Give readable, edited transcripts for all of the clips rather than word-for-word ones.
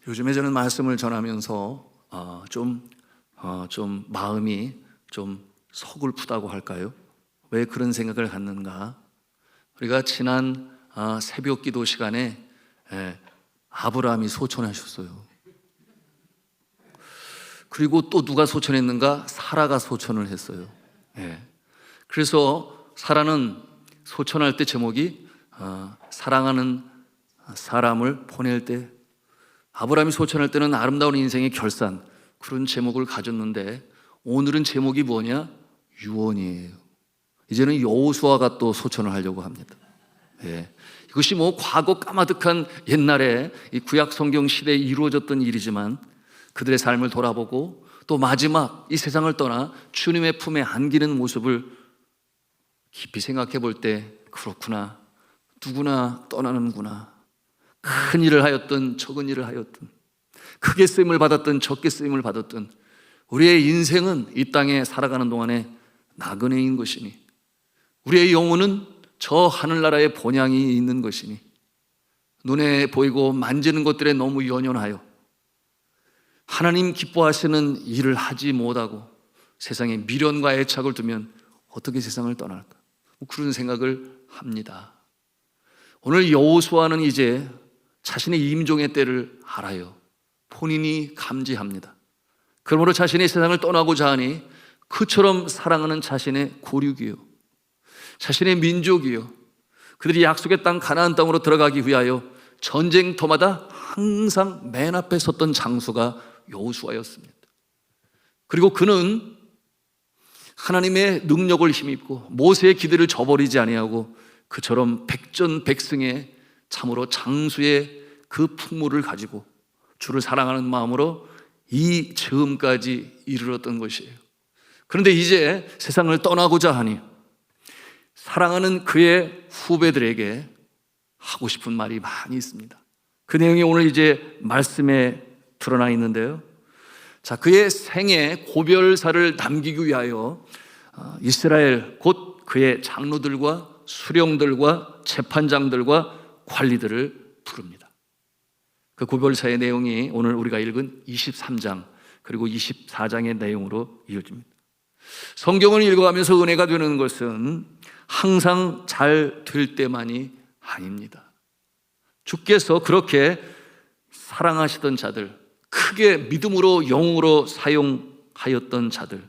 요즘에 저는 말씀을 전하면서 좀 마음이 좀 서글프다고 할까요? 왜 그런 생각을 갖는가? 우리가 지난 새벽 기도 시간에 아브라함이 소천하셨어요. 그리고 또 누가 소천했는가? 사라가 소천을 했어요. 그래서 사라는 소천할 때 제목이 사랑하는 사람을 보낼 때, 아브라함이 소천할 때는 아름다운 인생의 결산, 그런 제목을 가졌는데 오늘은 제목이 뭐냐? 유언이에요. 이제는 여호수아가 또 소천을 하려고 합니다. 이것이 과거 까마득한 옛날에 이 구약 성경 시대에 이루어졌던 일이지만 그들의 삶을 돌아보고 또 마지막 이 세상을 떠나 주님의 품에 안기는 모습을 깊이 생각해 볼 때, 그렇구나, 누구나 떠나는구나. 큰 일을 하였든 적은 일을 하였든, 크게 쓰임을 받았든 적게 쓰임을 받았든 우리의 인생은 이 땅에 살아가는 동안에 나그네인 것이니, 우리의 영혼은 저 하늘나라의 본향이 있는 것이니, 눈에 보이고 만지는 것들에 너무 연연하여 하나님 기뻐하시는 일을 하지 못하고 세상에 미련과 애착을 두면 어떻게 세상을 떠날까? 그런 생각을 합니다. 오늘 여호수아는 이제 자신의 임종의 때를 알아요. 본인이 감지합니다. 그러므로 자신이 세상을 떠나고자 하니 그처럼 사랑하는 자신의 고륙이요, 자신의 민족이요, 그들이 약속의 땅 가나안 땅으로 들어가기 위하여 전쟁터마다 항상 맨 앞에 섰던 장수가 여호수아였습니다. 그리고 그는 하나님의 능력을 힘입고 모세의 기대를 저버리지 아니하고 그처럼 백전백승의 참으로 장수의 그 풍물을 가지고 주를 사랑하는 마음으로 이 즈음까지 이르렀던 것이에요. 그런데 이제 세상을 떠나고자 하니 사랑하는 그의 후배들에게 하고 싶은 말이 많이 있습니다. 그 내용이 오늘 이제 말씀에 드러나 있는데요. 그의 생애 고별사를 남기기 위하여 이스라엘 곧 그의 장로들과 수령들과 재판장들과 관리들을 부릅니다. 그 고별사의 내용이 오늘 우리가 읽은 23장 그리고 24장의 내용으로 이어집니다. 성경을 읽어가면서 은혜가 되는 것은 항상 잘 될 때만이 아닙니다. 주께서 그렇게 사랑하시던 자들, 크게 믿음으로 영으로 사용하였던 자들,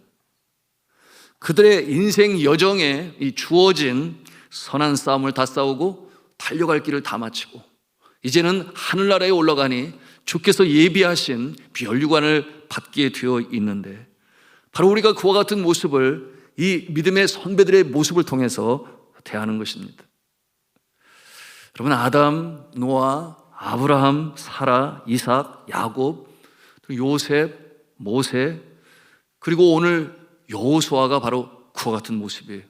그들의 인생 여정에 이 주어진 선한 싸움을 다 싸우고 달려갈 길을 다 마치고 이제는 하늘나라에 올라가니 주께서 예비하신 면류관을 받게 되어 있는데, 바로 우리가 그와 같은 모습을 이 믿음의 선배들의 모습을 통해서 대하는 것입니다. 여러분, 아담, 노아, 아브라함, 사라, 이삭, 야곱, 요셉, 모세, 그리고 오늘 여호수아가 바로 그와 같은 모습이에요.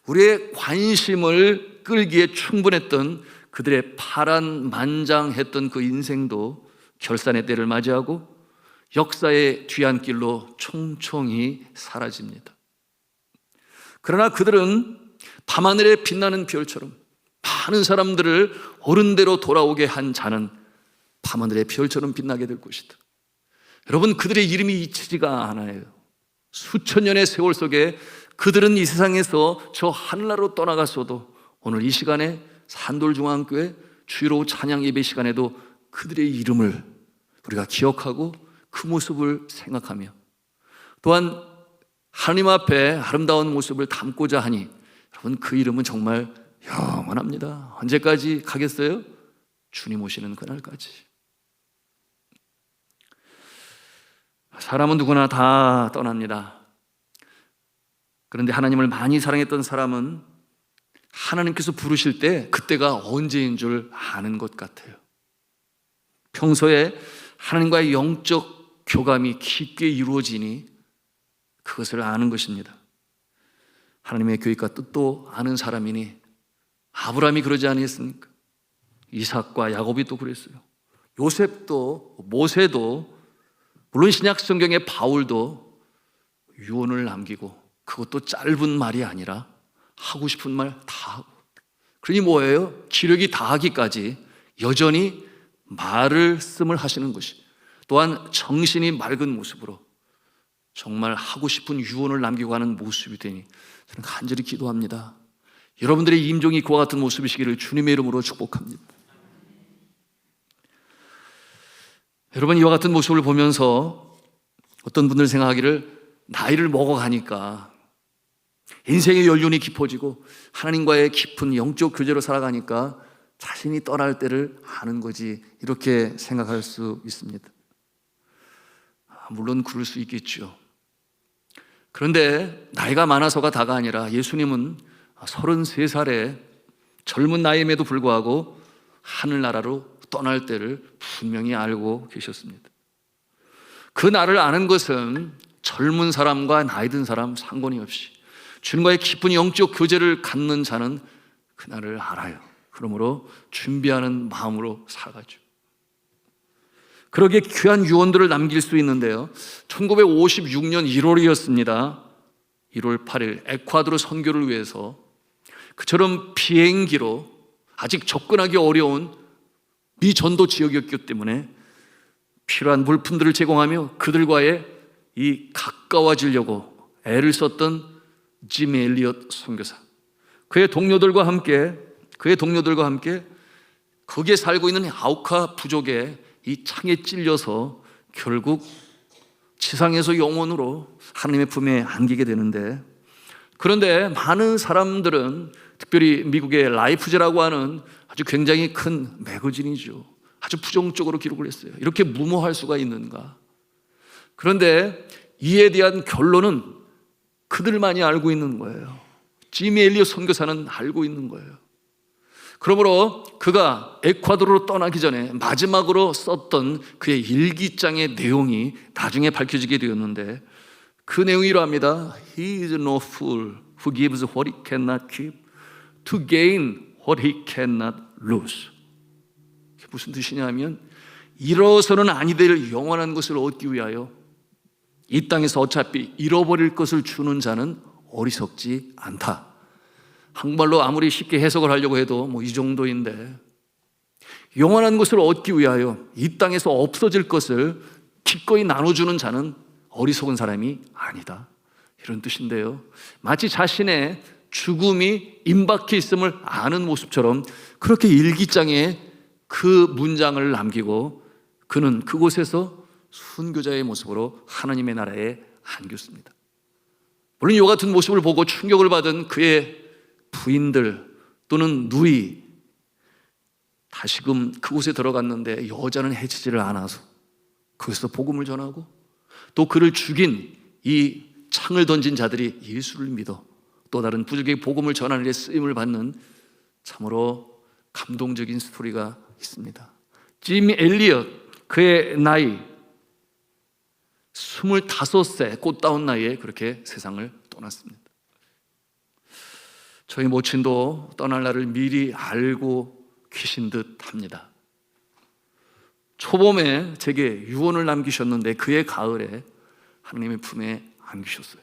우리의 관심을 끌기에 충분했던 그들의 파란만장했던 그 인생도 결산의 때를 맞이하고 역사의 뒤안길로 총총히 사라집니다. 그러나 그들은 밤하늘에 빛나는 별처럼 많은 사람들을 어른대로 돌아오게 한 자는 밤하늘의 별처럼 빛나게 될 것이다. 여러분, 그들의 이름이 잊히지가 않아요. 수천 년의 세월 속에 그들은 이 세상에서 저 하늘나라로 떠나갔어도 오늘 이 시간에 산돌중앙교회 주일오후 찬양 예배 시간에도 그들의 이름을 우리가 기억하고 그 모습을 생각하며 또한 하나님 앞에 아름다운 모습을 담고자 하니 여러분, 그 이름은 정말 영원합니다. 언제까지 가겠어요? 주님 오시는 그날까지. 사람은 누구나 다 떠납니다. 그런데 하나님을 많이 사랑했던 사람은 하나님께서 부르실 때 그때가 언제인 줄 아는 것 같아요. 평소에 하나님과의 영적 교감이 깊게 이루어지니 그것을 아는 것입니다. 하나님의 계획과 뜻도 아는 사람이니 아브라함이 그러지 아니했습니까? 이삭과 야곱이 또 그랬어요. 요셉도 모세도, 물론 신약 성경의 바울도 유언을 남기고, 그것도 짧은 말이 아니라 하고 싶은 말 다 하고, 그러니 뭐예요? 기력이 다하기까지 여전히 말을 씀을 하시는 것이, 또한 정신이 맑은 모습으로 정말 하고 싶은 유언을 남기고 가는 모습이 되니 저는 간절히 기도합니다. 여러분들의 임종이 그와 같은 모습이시기를 주님의 이름으로 축복합니다. 여러분, 이와 같은 모습을 보면서 어떤 분들 생각하기를 나이를 먹어가니까 인생의 연륜이 깊어지고 하나님과의 깊은 영적 교제로 살아가니까 자신이 떠날 때를 아는 거지, 이렇게 생각할 수 있습니다. 물론 그럴 수 있겠죠. 그런데 나이가 많아서가 다가 아니라 예수님은 33살에 젊은 나이임에도 불구하고 하늘나라로 떠날 때를 분명히 알고 계셨습니다. 그 날을 아는 것은 젊은 사람과 나이 든 사람 상관이 없이 주님과의 깊은 영적 교제를 갖는 자는 그 날을 알아요. 그러므로 준비하는 마음으로 살아가죠. 그러기에 귀한 유언들을 남길 수 있는데요, 1956년 1월이었습니다. 1월 8일 에콰도르 선교를 위해서 그처럼 비행기로 아직 접근하기 어려운 미전도 지역이었기 때문에 필요한 물품들을 제공하며 그들과의 이 가까워지려고 애를 썼던 짐 엘리엇 선교사, 그의 동료들과 함께 거기에 살고 있는 아우카 부족의 이 창에 찔려서 결국 지상에서 영원으로 하나님의 품에 안기게 되는데, 그런데 많은 사람들은 특별히 미국의 라이프지라고 하는 아주 굉장히 큰 매거진이죠, 아주 부정적으로 기록을 했어요. 이렇게 무모할 수가 있는가? 그런데 이에 대한 결론은 그들만이 알고 있는 거예요. 짐 엘리엇 선교사는 알고 있는 거예요. 그러므로 그가 에콰도르로 떠나기 전에 마지막으로 썼던 그의 일기장의 내용이 나중에 밝혀지게 되었는데, 그 내용이 이러합니다. He is no fool who gives what he cannot keep to gain what he cannot lose. 이게 무슨 뜻이냐면, 잃어서는 아니 될 영원한 것을 얻기 위하여 이 땅에서 어차피 잃어버릴 것을 주는 자는 어리석지 않다. 한국말로 아무리 쉽게 해석을 하려고 해도 이 정도인데, 영원한 것을 얻기 위하여 이 땅에서 없어질 것을 기꺼이 나눠주는 자는 어리석은 사람이 아니다, 이런 뜻인데요, 마치 자신의 죽음이 임박해 있음을 아는 모습처럼 그렇게 일기장에 그 문장을 남기고 그는 그곳에서 순교자의 모습으로 하나님의 나라에 안겼습니다. 물론 이와 같은 모습을 보고 충격을 받은 그의 부인들 또는 누이, 다시금 그곳에 들어갔는데 여자는 해치지를 않아서 거기서 복음을 전하고, 또 그를 죽인 이 창을 던진 자들이 예수를 믿어 또 다른 부족에게 복음을 전하는 일에 쓰임을 받는 참으로 감동적인 스토리가 있습니다. 짐 엘리엇, 그의 나이 25세 꽃다운 나이에 그렇게 세상을 떠났습니다. 저희 모친도 떠날 날을 미리 알고 계신 듯 합니다. 초봄에 제게 유언을 남기셨는데 그해 가을에 하나님의 품에 안기셨어요.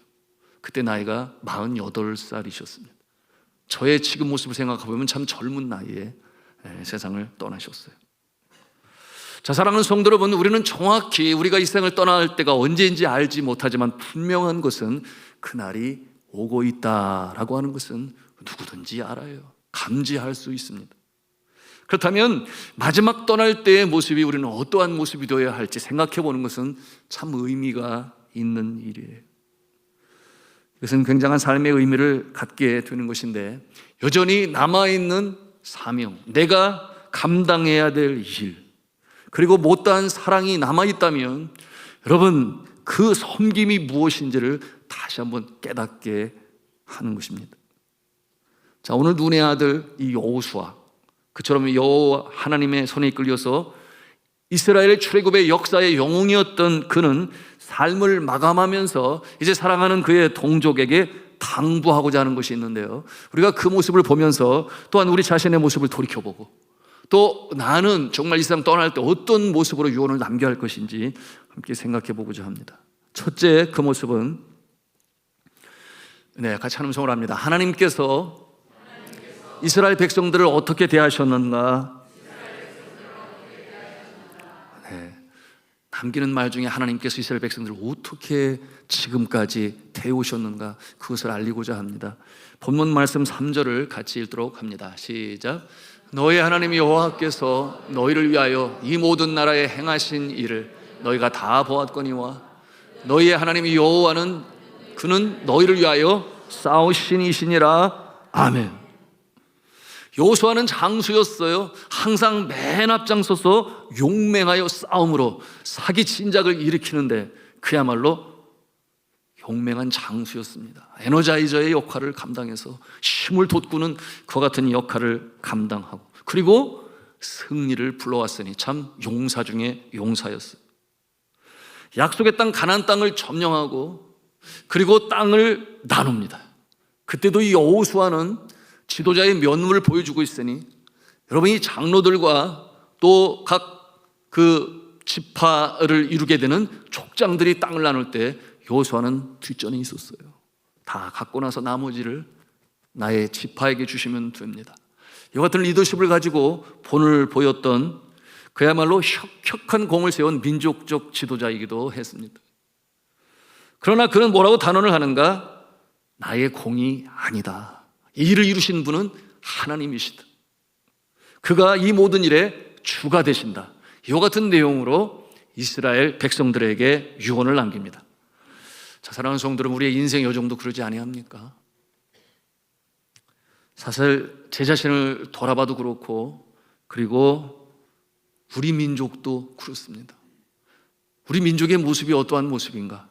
그때 나이가 48살이셨습니다. 저의 지금 모습을 생각해보면 참 젊은 나이에 세상을 떠나셨어요. 자, 사랑하는 성도 여러분, 우리는 정확히 우리가 이 생을 떠날 때가 언제인지 알지 못하지만 분명한 것은 그날이 오고 있다라고 하는 것은 누구든지 알아요. 감지할 수 있습니다. 그렇다면 마지막 떠날 때의 모습이 우리는 어떠한 모습이 되어야 할지 생각해 보는 것은 참 의미가 있는 일이에요. 이것은 굉장한 삶의 의미를 갖게 되는 것인데, 여전히 남아있는 사명, 내가 감당해야 될 일, 그리고 못다한 사랑이 남아있다면 여러분, 그 섬김이 무엇인지를 다시 한번 깨닫게 하는 것입니다. 자, 오늘 눈의 아들 이 여호수아, 그처럼 여호와 하나님의 손에 이끌려서 이스라엘의 출애굽의 역사의 영웅이었던 그는 삶을 마감하면서 이제 사랑하는 그의 동족에게 당부하고자 하는 것이 있는데요, 우리가 그 모습을 보면서 또한 우리 자신의 모습을 돌이켜보고, 또 나는 정말 이 세상 떠날 때 어떤 모습으로 유언을 남겨야 할 것인지 함께 생각해 보고자 합니다. 첫째, 그 모습은 같이 찬음성을 합니다. 하나님께서 이스라엘 백성들을 어떻게 대하셨는가? 남기는 말 중에 하나님께서 이스라엘 백성들을 어떻게 지금까지 대우셨는가, 그것을 알리고자 합니다. 본문 말씀 3절을 같이 읽도록 합니다. 시작. 너희 하나님 여호와께서 너희를 위하여 이 모든 나라에 행하신 일을 너희가 다 보았거니와 너희의 하나님 여호와는 그는 너희를 위하여 싸우신 이시니라. 아멘. 여호수아는 장수였어요. 항상 맨 앞장서서 용맹하여 싸움으로 사기 진작을 일으키는데 그야말로 용맹한 장수였습니다. 에너자이저의 역할을 감당해서 힘을 돋구는 그와 같은 역할을 감당하고, 그리고 승리를 불러왔으니 참 용사 중에 용사였어요. 약속의 땅 가나안 땅을 점령하고 그리고 땅을 나눕니다. 그때도 이 여호수아는 지도자의 면모를 보여주고 있으니, 여러분, 이 장로들과 또 각 그 지파를 이루게 되는 족장들이 땅을 나눌 때 여호수아는 뒷전에 있었어요. 다 갖고 나서 나머지를 나의 지파에게 주시면 됩니다. 이와 같은 리더십을 가지고 본을 보였던 그야말로 혁혁한 공을 세운 민족적 지도자이기도 했습니다. 그러나 그는 뭐라고 단언을 하는가? 나의 공이 아니다. 이 일을 이루신 분은 하나님이시다. 그가 이 모든 일에 주가 되신다. 이와 같은 내용으로 이스라엘 백성들에게 유언을 남깁니다. 자, 사랑하는 성도들, 우리의 인생 여정도 그러지 아니합니까? 사실 제 자신을 돌아봐도 그렇고, 그리고 우리 민족도 그렇습니다. 우리 민족의 모습이 어떠한 모습인가?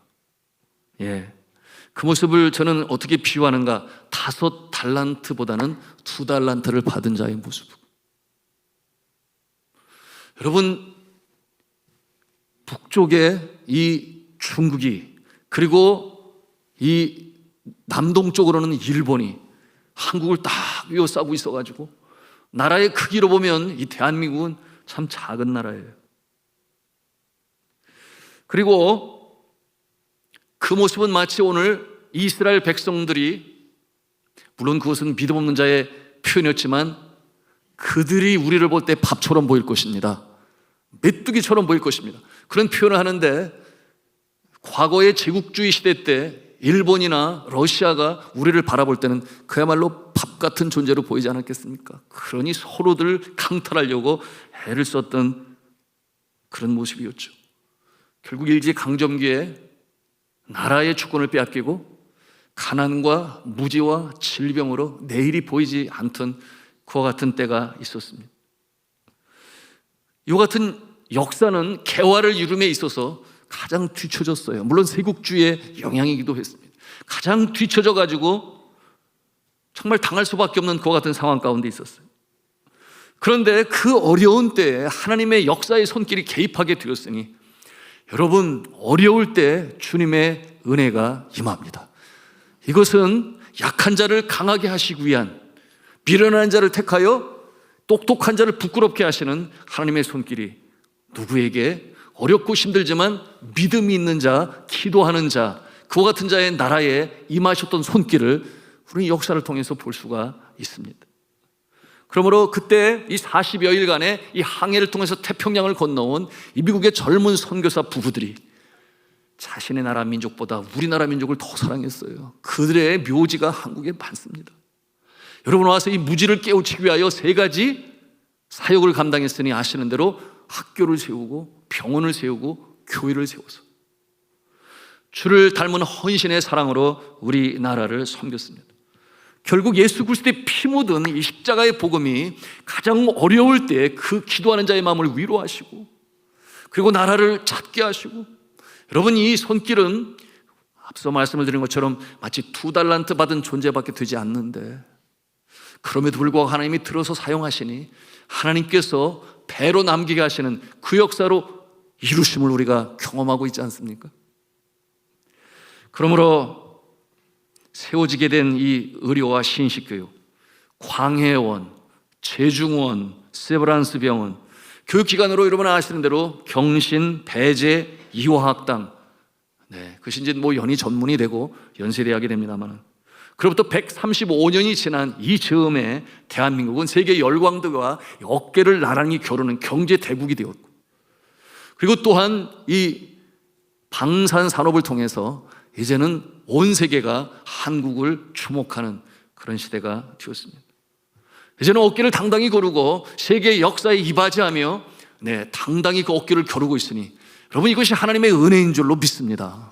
그 모습을 저는 어떻게 비유하는가? 5달란트보다는 2달란트를 받은 자의 모습. 여러분, 북쪽에 이 중국이, 그리고 이 남동쪽으로는 일본이 한국을 딱 위어싸고 있어가지고, 나라의 크기로 보면 이 대한민국은 참 작은 나라예요. 그리고 그 모습은 마치 오늘 이스라엘 백성들이, 물론 그것은 믿음 없는 자의 표현이었지만, 그들이 우리를 볼 때 밥처럼 보일 것입니다. 메뚜기처럼 보일 것입니다. 그런 표현을 하는데, 과거의 제국주의 시대 때 일본이나 러시아가 우리를 바라볼 때는 그야말로 밥 같은 존재로 보이지 않았겠습니까? 그러니 서로들 강탈하려고 애를 썼던 그런 모습이었죠. 결국 일제 강점기에 나라의 주권을 빼앗기고 가난과 무지와 질병으로 내일이 보이지 않던 그와 같은 때가 있었습니다. 이와 같은 역사는 개화를 이룸에 있어서 가장 뒤처졌어요. 물론 세국주의의 영향이기도 했습니다. 가장 뒤처져 가지고 정말 당할 수밖에 없는 그와 같은 상황 가운데 있었어요. 그런데 그 어려운 때에 하나님의 역사의 손길이 개입하게 되었으니, 여러분, 어려울 때 주님의 은혜가 임합니다. 이것은 약한 자를 강하게 하시기 위한, 미련한 자를 택하여 똑똑한 자를 부끄럽게 하시는 하나님의 손길이 누구에게 어렵고 힘들지만 믿음이 있는 자, 기도하는 자, 그와 같은 자의 나라에 임하셨던 손길을 우리는 역사를 통해서 볼 수가 있습니다. 그러므로 그때 이 40여일간의 이 항해를 통해서 태평양을 건너온 이 미국의 젊은 선교사 부부들이 자신의 나라 민족보다 우리나라 민족을 더 사랑했어요. 그들의 묘지가 한국에 많습니다. 여러분, 와서 이 무지를 깨우치기 위하여 3가지 사역을 감당했으니 아시는 대로 학교를 세우고 병원을 세우고 교회를 세워서 주를 닮은 헌신의 사랑으로 우리나라를 섬겼습니다. 결국 예수 그리스도의 피 묻은 이 십자가의 복음이 가장 어려울 때 그 기도하는 자의 마음을 위로하시고, 그리고 나라를 찾게 하시고, 여러분, 이 손길은 앞서 말씀을 드린 것처럼 마치 2달란트 받은 존재밖에 되지 않는데, 그럼에도 불구하고 하나님이 들어서 사용하시니 하나님께서 배로 남기게 하시는 그 역사로 이루심을 우리가 경험하고 있지 않습니까? 그러므로 세워지게 된 이 의료와 신식교육, 광해원, 제중원, 세브란스 병원, 교육기관으로 여러분 아시는 대로 경신, 배제, 이화학당, 그것이 이제 뭐 연희 전문이 되고 연세대학이 됩니다만, 그로부터 135년이 지난 이 즈음에 대한민국은 세계 열강들과 어깨를 나란히 겨루는 경제 대국이 되었고, 그리고 또한 이 방산 산업을 통해서 이제는 온 세계가 한국을 주목하는 그런 시대가 되었습니다. 이제는 어깨를 당당히 거르고 세계의 역사에 이바지하며 당당히 그 어깨를 겨루고 있으니 여러분, 이것이 하나님의 은혜인 줄로 믿습니다.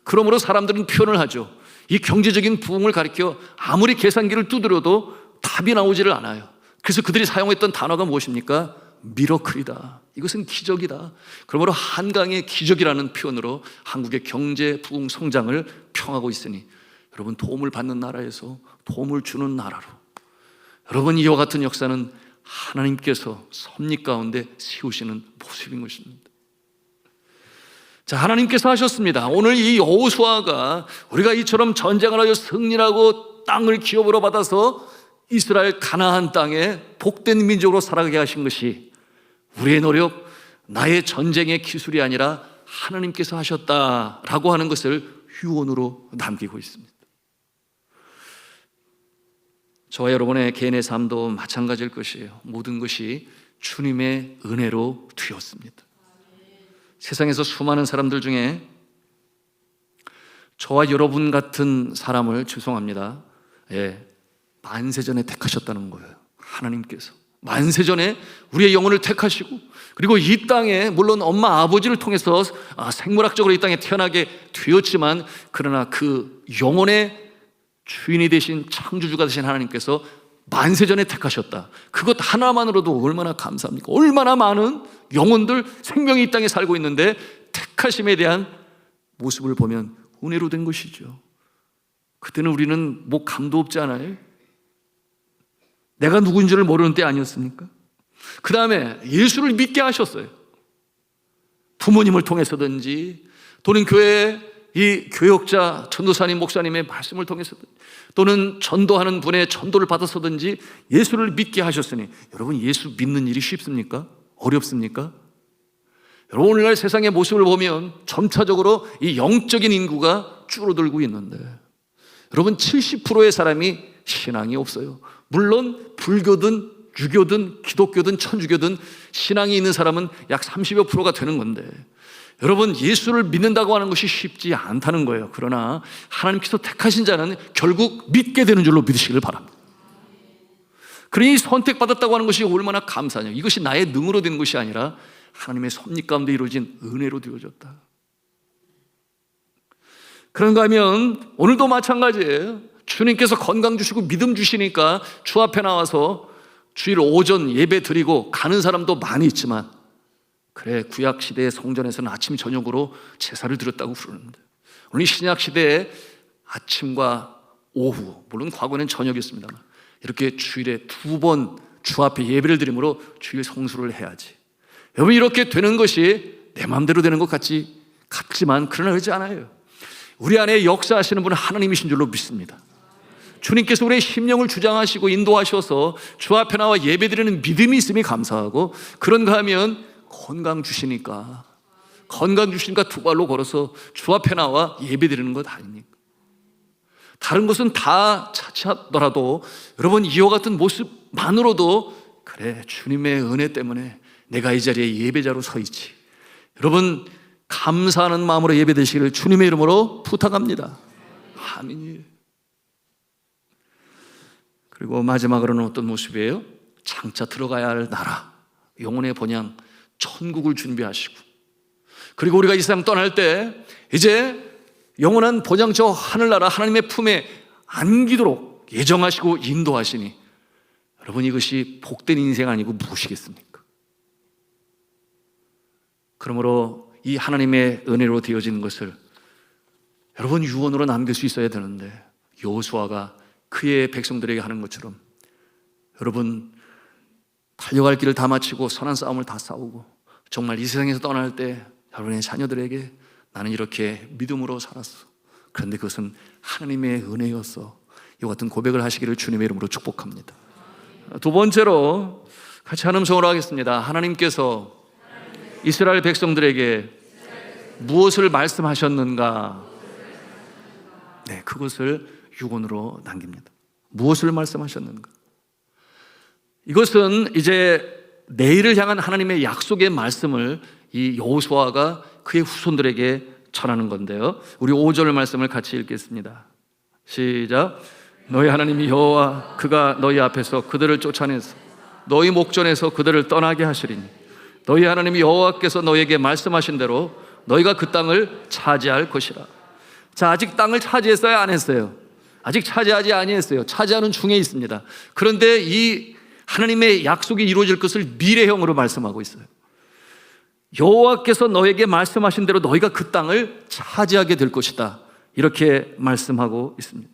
그러므로 사람들은 표현을 하죠. 이 경제적인 부흥을 가리켜 아무리 계산기를 두드려도 답이 나오지를 않아요. 그래서 그들이 사용했던 단어가 무엇입니까? 미러클이다. 이것은 기적이다. 그러므로 한강의 기적이라는 표현으로 한국의 경제 부흥 성장을 평하고 있으니 여러분, 도움을 받는 나라에서 도움을 주는 나라로, 여러분, 이와 같은 역사는 하나님께서 섭리 가운데 세우시는 모습인 것입니다. 자, 하나님께서 하셨습니다. 오늘 이 여호수아가 우리가 이처럼 전쟁을 하여 승리하고 땅을 기업으로 받아서 이스라엘 가나안 땅에 복된 민족으로 살아가게 하신 것이 우리의 노력, 나의 전쟁의 기술이 아니라 하나님께서 하셨다라고 하는 것을 유언으로 남기고 있습니다. 저와 여러분의 개인의 삶도 마찬가지일 것이에요. 모든 것이 주님의 은혜로 되었습니다. 세상에서 수많은 사람들 중에 저와 여러분 같은 사람을, 죄송합니다, 만세전에 택하셨다는 거예요. 하나님께서 만세전에 우리의 영혼을 택하시고, 그리고 이 땅에 물론 엄마 아버지를 통해서 생물학적으로 이 땅에 태어나게 되었지만, 그러나 그 영혼의 주인이 되신, 창조주가 되신 하나님께서 만세전에 택하셨다. 그것 하나만으로도 얼마나 감사합니까? 얼마나 많은 영혼들, 생명이 이 땅에 살고 있는데 택하심에 대한 모습을 보면 은혜로 된 것이죠. 그때는 우리는 뭐 감도 없지 않아요? 내가 누군지를 모르는 때 아니었습니까? 그 다음에 예수를 믿게 하셨어요. 부모님을 통해서든지, 또는 교회의 이 교역자, 전도사님, 목사님의 말씀을 통해서든지, 또는 전도하는 분의 전도를 받아서든지 예수를 믿게 하셨으니, 여러분, 예수 믿는 일이 쉽습니까? 어렵습니까? 여러분, 오늘날 세상의 모습을 보면 점차적으로 이 영적인 인구가 줄어들고 있는데, 여러분, 70%의 사람이 신앙이 없어요. 물론 불교든 유교든 기독교든 천주교든 신앙이 있는 사람은 약 30여 %가 되는 건데, 여러분, 예수를 믿는다고 하는 것이 쉽지 않다는 거예요. 그러나 하나님께서 택하신 자는 결국 믿게 되는 줄로 믿으시기를 바랍니다. 그러니 선택받았다고 하는 것이 얼마나 감사하냐. 이것이 나의 능으로 된 것이 아니라 하나님의 섭리 가운데 이루어진 은혜로 되어졌다. 그런가 하면 오늘도 마찬가지예요. 주님께서 건강 주시고 믿음 주시니까 주 앞에 나와서 주일 오전 예배 드리고 가는 사람도 많이 있지만, 그래, 구약시대의 성전에서는 아침 저녁으로 제사를 드렸다고 부르는데, 오늘 신약시대에 아침과 오후, 물론 과거에는 저녁이었습니다만, 이렇게 주일에 2번 주 앞에 예배를 드림으로 주일 성수를 해야지. 여러분, 이렇게 되는 것이 내 마음대로 되는 것 같지만 그러나 그렇지 않아요. 우리 안에 역사하시는 분은 하나님이신 줄로 믿습니다. 주님께서 우리의 심령을 주장하시고 인도하셔서 주 앞에 나와 예배드리는 믿음이 있음이 감사하고, 그런가 하면 건강 주시니까 2발로 걸어서 주 앞에 나와 예배드리는 것 아닙니까? 다른 것은 다 차치하더라도 여러분, 이와 같은 모습만으로도 그래, 주님의 은혜 때문에 내가 이 자리에 예배자로 서 있지. 여러분, 감사하는 마음으로 예배되시기를 주님의 이름으로 부탁합니다. 아멘이에요. 그리고 마지막으로는 어떤 모습이에요? 장차 들어가야 할 나라, 영혼의 본향, 천국을 준비하시고, 그리고 우리가 이 세상 떠날 때 이제 영원한 본향 저 하늘나라 하나님의 품에 안기도록 예정하시고 인도하시니, 여러분, 이것이 복된 인생 아니고 무엇이겠습니까? 그러므로 이 하나님의 은혜로 되어지는 것을 여러분 유언으로 남길 수 있어야 되는데, 여호수아가 그의 백성들에게 하는 것처럼 여러분, 달려갈 길을 다 마치고 선한 싸움을 다 싸우고 정말 이 세상에서 떠날 때 여러분의 자녀들에게 나는 이렇게 믿음으로 살았어, 그런데 그것은 하나님의 은혜였어, 이와 같은 고백을 하시기를 주님의 이름으로 축복합니다. 두 번째로 같이 한 음성으로 하겠습니다. 하나님께서 이스라엘 백성들에게 무엇을 말씀하셨는가? 네, 그것을 유언으로 남깁니다. 무엇을 말씀하셨는가? 이것은 이제 내일을 향한 하나님의 약속의 말씀을 이 여호수아가 그의 후손들에게 전하는 건데요. 우리 5절 말씀을 같이 읽겠습니다. 시작. 너희 하나님 여호와 그가 너희 앞에서 그들을 쫓아내서 너희 목전에서 그들을 떠나게 하시리니 너희 하나님 여호와께서 너희에게 말씀하신 대로 너희가 그 땅을 차지할 것이라. 자, 아직 땅을 차지했어요? 안 했어요? 아직 차지하지 아니했어요. 차지하는 중에 있습니다. 그런데 이 하나님의 약속이 이루어질 것을 미래형으로 말씀하고 있어요. 여호와께서 너에게 말씀하신 대로 너희가 그 땅을 차지하게 될 것이다, 이렇게 말씀하고 있습니다.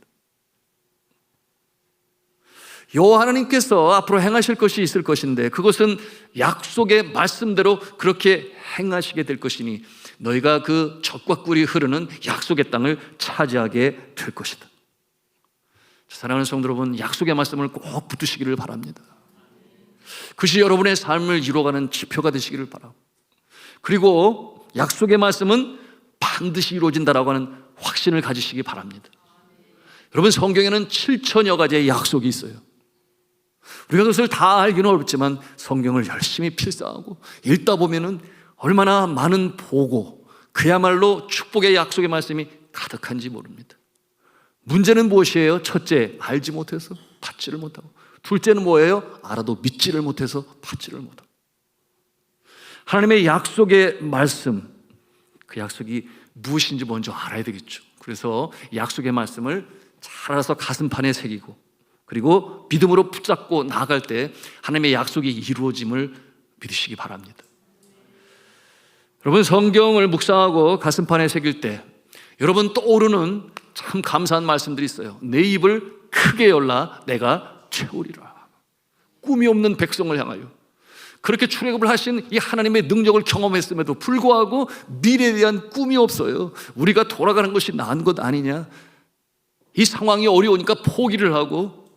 여호와 하나님께서 앞으로 행하실 것이 있을 것인데 그것은 약속의 말씀대로 그렇게 행하시게 될 것이니 너희가 그 젖과 꿀이 흐르는 약속의 땅을 차지하게 될 것이다. 사랑하는 성도 여러분, 약속의 말씀을 꼭 붙드시기를 바랍니다. 그것이 여러분의 삶을 이루어가는 지표가 되시기를 바라고, 그리고 약속의 말씀은 반드시 이루어진다라고 하는 확신을 가지시기 바랍니다. 여러분, 성경에는 7천여 가지의 약속이 있어요. 우리가 그것을 다 알기는 어렵지만 성경을 열심히 필사하고 읽다 보면은 얼마나 많은 보고 그야말로 축복의 약속의 말씀이 가득한지 모릅니다. 문제는 무엇이에요? 첫째, 알지 못해서 받지를 못하고, 둘째는 뭐예요? 알아도 믿지를 못해서 받지를 못하고. 하나님의 약속의 말씀, 그 약속이 무엇인지 먼저 알아야 되겠죠. 그래서 약속의 말씀을 잘 알아서 가슴판에 새기고, 그리고 믿음으로 붙잡고 나아갈 때 하나님의 약속이 이루어짐을 믿으시기 바랍니다. 여러분, 성경을 묵상하고 가슴판에 새길 때 여러분 떠오르는 참 감사한 말씀들이 있어요. 내 입을 크게 열라 내가 채우리라. 꿈이 없는 백성을 향하여 그렇게 출애굽을 하신 이 하나님의 능력을 경험했음에도 불구하고 미래에 대한 꿈이 없어요. 우리가 돌아가는 것이 나은 것 아니냐, 이 상황이 어려우니까 포기를 하고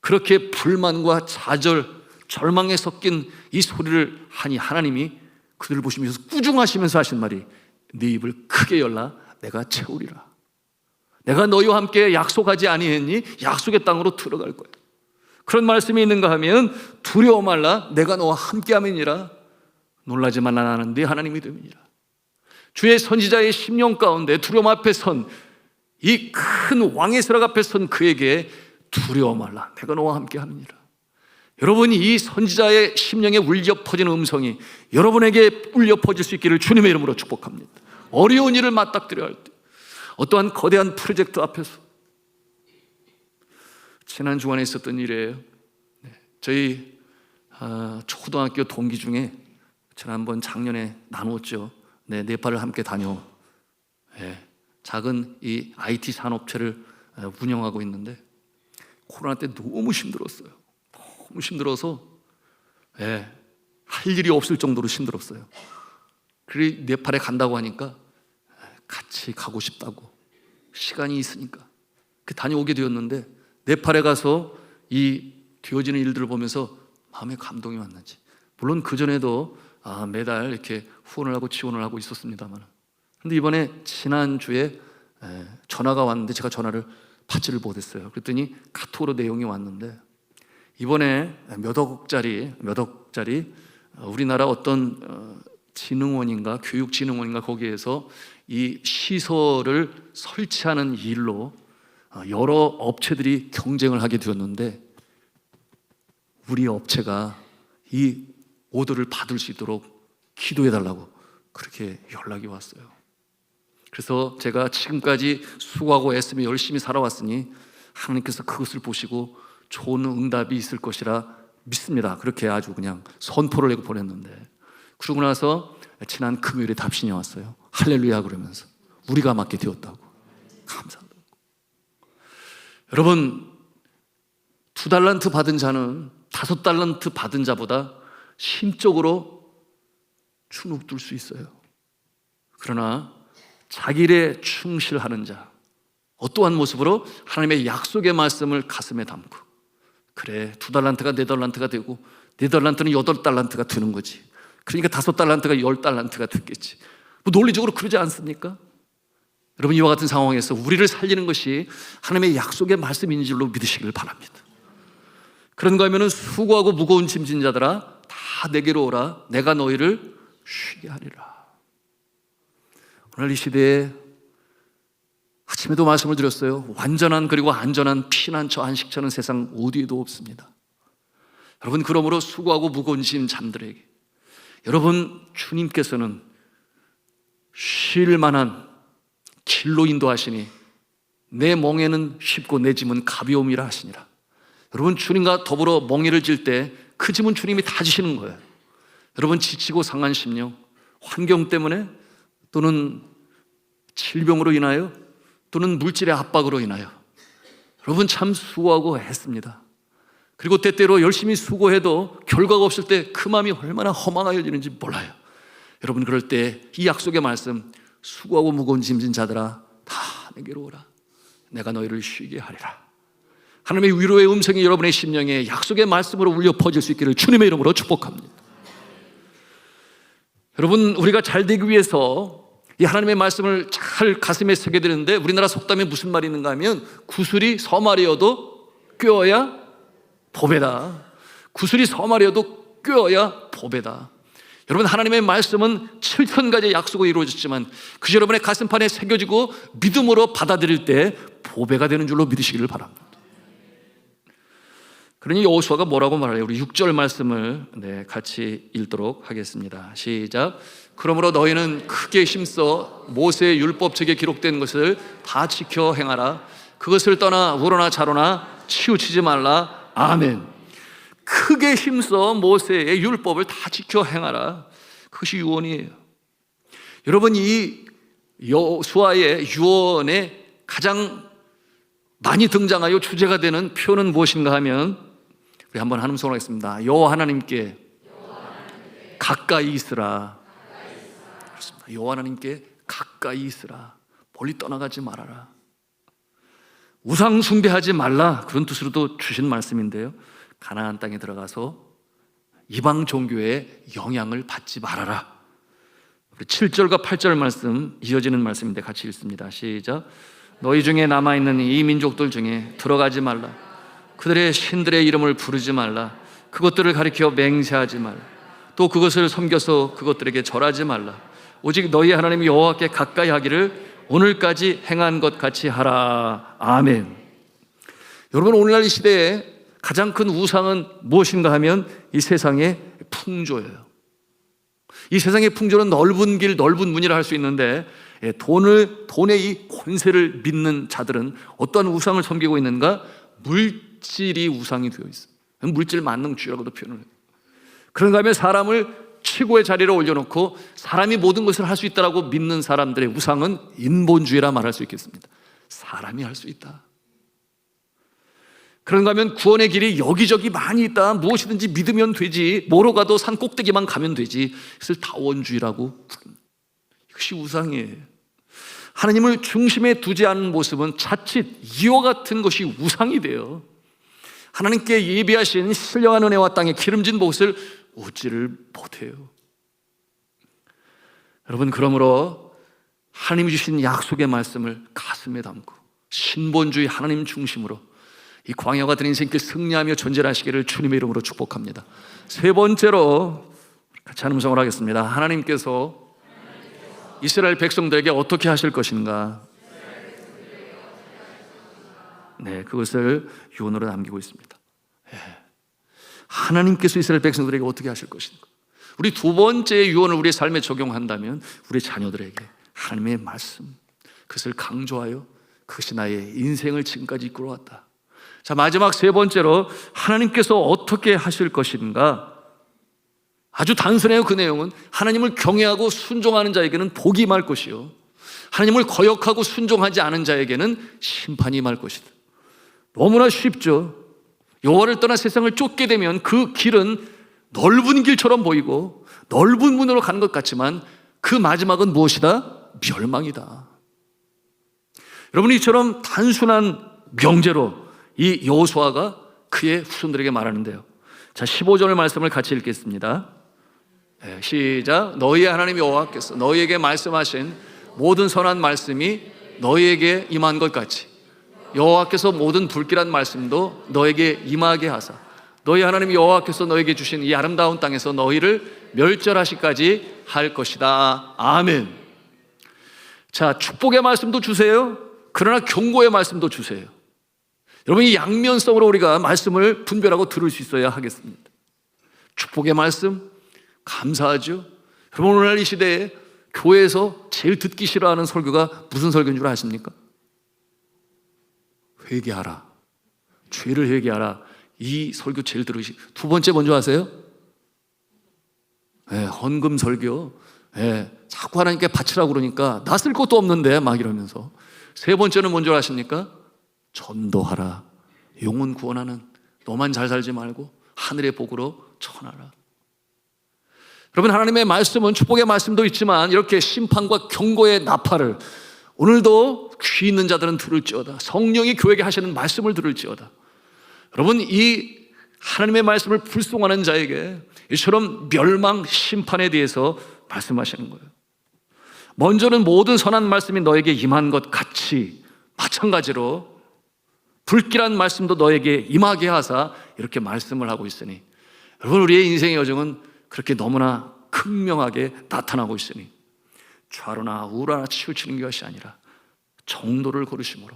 그렇게 불만과 좌절, 절망에 섞인 이 소리를 하니 하나님이 그들을 보시면서 꾸중하시면서 하신 말이 네 입을 크게 열라 내가 채우리라. 내가 너희와 함께 약속하지 아니했니? 약속의 땅으로 들어갈 거야. 그런 말씀이 있는가 하면 두려워 말라 내가 너와 함께함이니라. 놀라지 말라 나는 네 하나님이 됨이니라. 주의 선지자의 심령 가운데 두려움 앞에 선 이 큰 왕의 세력 앞에 선 그에게 두려워 말라 내가 너와 함께함이니라. 여러분이 이 선지자의 심령에 울려 퍼지는 음성이 여러분에게 울려 퍼질 수 있기를 주님의 이름으로 축복합니다. 어려운 일을 맞닥뜨려야 할 때, 어떠한 거대한 프로젝트 앞에서, 지난 주간에 있었던 일이에요. 저희 초등학교 동기 중에 지난번 작년에 나누었죠. 네팔을 함께 다녀 작은 이 IT 산업체를 운영하고 있는데 코로나 때 너무 힘들었어요. 너무 힘들어서 할 일이 없을 정도로 힘들었어요. 그리고 네팔에 간다고 하니까 같이 가고 싶다고, 시간이 있으니까 다녀오게 되었는데 네팔에 가서 이 되어지는 일들을 보면서 마음에 감동이 왔는지, 물론 그전에도 매달 이렇게 후원을 하고 지원을 하고 있었습니다만, 근데 이번에 지난주에 전화가 왔는데 제가 전화를 받지를 못했어요. 그랬더니 카톡으로 내용이 왔는데 이번에 몇 억짜리 우리나라 어떤 진흥원인가 교육진흥원인가 거기에서 이 시설을 설치하는 일로 여러 업체들이 경쟁을 하게 되었는데 우리 업체가 이 오더를 받을 수 있도록 기도해 달라고 그렇게 연락이 왔어요. 그래서 제가 지금까지 수고하고 애쓰며 열심히 살아왔으니 하나님께서 그것을 보시고 좋은 응답이 있을 것이라 믿습니다. 그렇게 아주 그냥 선포를 내고 보냈는데, 그러고 나서 지난 금요일에 답신이 왔어요. 할렐루야 그러면서 우리가 맡게 되었다고. 감사합니다. 여러분, 2달란트 받은 자는 5달란트 받은 자보다 심적으로 주눅들 수 있어요. 그러나 자기 일에 충실하는 자, 어떠한 모습으로 하나님의 약속의 말씀을 가슴에 담고, 그래 2달란트가 4달란트가 되고 4달란트는 8달란트가 되는 거지. 그러니까 5달란트가 10달란트가 됐겠지. 뭐 논리적으로 그러지 않습니까? 여러분, 이와 같은 상황에서 우리를 살리는 것이 하나님의 약속의 말씀인 줄로 믿으시길 바랍니다. 그런가 하면 수고하고 무거운 짐진 자들아 다 다 내게로 오라. 내가 너희를 쉬게 하리라. 오늘 이 시대에 아침에도 말씀을 드렸어요. 완전한 그리고 안전한 피난처, 안식처는 세상 어디에도 없습니다. 여러분, 그러므로 수고하고 무거운 짐 잠들에게 여러분, 주님께서는 쉴 만한 길로 인도하시니 내 멍에는 쉽고 내 짐은 가벼움이라 하시니라. 여러분, 주님과 더불어 멍에를 질 때 그 짐은 주님이 다 지시는 거예요. 여러분, 지치고 상한 심령, 환경 때문에 또는 질병으로 인하여 또는 물질의 압박으로 인하여 여러분 참 수고하고 했습니다. 그리고 때때로 열심히 수고해도 결과가 없을 때 그 마음이 얼마나 허망하여지는지 몰라요. 여러분, 그럴 때 이 약속의 말씀, 수고하고 무거운 짐진 자들아 다 내게로 오라. 내가 너희를 쉬게 하리라. 하나님의 위로의 음성이 여러분의 심령에 약속의 말씀으로 울려 퍼질 수 있기를 주님의 이름으로 축복합니다. 여러분, 우리가 잘 되기 위해서 이 하나님의 말씀을 잘 가슴에 새게 되는데, 우리나라 속담에 무슨 말이 있는가 하면 구슬이 서말이어도 꿰어야 보배다. 구슬이 서말이어도 꿰어야 보배다. 여러분, 하나님의 말씀은 7,000가지의 약속으로 이루어졌지만 그것이 여러분의 가슴판에 새겨지고 믿음으로 받아들일 때 보배가 되는 줄로 믿으시기를 바랍니다. 그러니 여호수아가 뭐라고 말해요? 우리 6절 말씀을 같이 읽도록 하겠습니다. 시작. 그러므로 너희는 크게 힘써 모세의 율법책에 기록된 것을 다 지켜 행하라. 그것을 떠나 우로나 좌로나 치우치지 말라. 아멘. 크게 힘써 모세의 율법을 다 지켜 행하라. 그것이 유언이에요. 여러분, 이 여호수아의 유언에 가장 많이 등장하여 주제가 되는 표현은 무엇인가 하면, 우리 한번 한음성으로 하겠습니다. 여호와 하나님께 가까이 있으라. 그렇습니다. 여호와 하나님께 가까이 있으라. 멀리 떠나가지 말아라. 우상 숭배하지 말라. 그런 뜻으로도 주신 말씀인데요, 가나안 땅에 들어가서 이방 종교의 영향을 받지 말아라. 7절과 8절 말씀 이어지는 말씀인데 같이 읽습니다. 시작. 너희 중에 남아있는 이 민족들 중에 들어가지 말라. 그들의 신들의 이름을 부르지 말라. 그것들을 가리켜 맹세하지 말라. 또 그것을 섬겨서 그것들에게 절하지 말라. 오직 너희 하나님 여호와께 가까이 하기를 오늘까지 행한 것 같이 하라. 아멘. 여러분, 오늘날 이 시대에 가장 큰 우상은 무엇인가 하면 이 세상의 풍조예요. 이 세상의 풍조는 넓은 길, 넓은 문이라 할 수 있는데, 돈의 이 권세를 믿는 자들은 어떠한 우상을 섬기고 있는가? 물질이 우상이 되어 있습니다. 물질 만능주의라고도 표현을 해요. 그런가 하면 사람을 최고의 자리에 올려놓고 사람이 모든 것을 할 수 있다고 믿는 사람들의 우상은 인본주의라 말할 수 있겠습니다. 사람이 할 수 있다. 그런가 하면 구원의 길이 여기저기 많이 있다. 무엇이든지 믿으면 되지. 뭐로 가도 산 꼭대기만 가면 되지. 그것을 다원주의라고 부릅니다. 이것이 우상이에요. 하나님을 중심에 두지 않은 모습은 자칫 이와 같은 것이 우상이 돼요. 하나님께 예비하신 신령한 은혜와 땅에 기름진 복을 얻지를 못해요. 여러분, 그러므로 하나님이 주신 약속의 말씀을 가슴에 담고 신본주의 하나님 중심으로 이 광야 같은 인생길 승리하며 존재하시기를 주님의 이름으로 축복합니다. 세 번째로 같이 한 음성을 하겠습니다. 하나님께서 이스라엘 백성들에게 어떻게 하실 것인가? 네, 그것을 유언으로 남기고 있습니다. 하나님께서 이스라엘 백성들에게 어떻게 하실 것인가? 우리 두 번째 유언을 우리의 삶에 적용한다면 우리 자녀들에게 하나님의 말씀, 그것을 강조하여 그것이 나의 인생을 지금까지 이끌어왔다. 자, 마지막 세 번째로 하나님께서 어떻게 하실 것인가? 아주 단순해요. 그 내용은 하나님을 경외하고 순종하는 자에게는 복이 임할 것이요, 하나님을 거역하고 순종하지 않은 자에게는 심판이 임할 것이다. 너무나 쉽죠. 여호와를 떠나 세상을 쫓게 되면 그 길은 넓은 길처럼 보이고 넓은 문으로 가는 것 같지만 그 마지막은 무엇이다? 멸망이다. 여러분, 이처럼 단순한 명제로 이 여호수아가 그의 후손들에게 말하는데요. 자, 15절의 말씀을 같이 읽겠습니다. 시작. 너희의 하나님 여호와께서 너희에게 말씀하신 모든 선한 말씀이 너희에게 임한 것 같이 여호와께서 모든 불길한 말씀도 너에게 임하게 하사 너희 하나님 여호와께서 너에게 주신 이 아름다운 땅에서 너희를 멸절하시까지 할 것이다. 아멘. 자, 축복의 말씀도 주세요. 그러나 경고의 말씀도 주세요. 여러분, 이 양면성으로 우리가 말씀을 분별하고 들을 수 있어야 하겠습니다. 축복의 말씀 감사하죠. 여러분, 오늘날 이 시대에 교회에서 제일 듣기 싫어하는 설교가 무슨 설교인 줄 아십니까? 회개하라, 죄를 회개하라. 이 설교 제일 들으시. 두 번째 먼저 아세요? 헌금 설교. 자꾸 하나님께 바치라고 그러니까 나 쓸 것도 없는데 막 이러면서. 세 번째는 뭔지 아십니까? 전도하라, 영혼 구원하는, 너만 잘 살지 말고 하늘의 복으로 전하라. 여러분, 하나님의 말씀은 축복의 말씀도 있지만 이렇게 심판과 경고의 나팔을 오늘도 귀 있는 자들은 들을지어다. 성령이 교회에게 하시는 말씀을 들을지어다. 여러분, 이 하나님의 말씀을 불송하는 자에게 이처럼 멸망, 심판에 대해서 말씀하시는 거예요. 먼저는 모든 선한 말씀이 너에게 임한 것 같이 마찬가지로 불길한 말씀도 너에게 임하게 하사 이렇게 말씀을 하고 있으니, 여러분, 우리의 인생의 여정은 그렇게 너무나 극명하게 나타나고 있으니 좌로나 우로나 치우치는 것이 아니라 정도를 고르심으로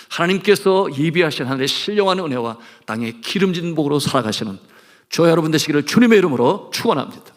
하나님께서 예비하신 하늘의 신령한 은혜와 땅의 기름진 복으로 살아가시는 저와 여러분 되시기를 주님의 이름으로 축원합니다.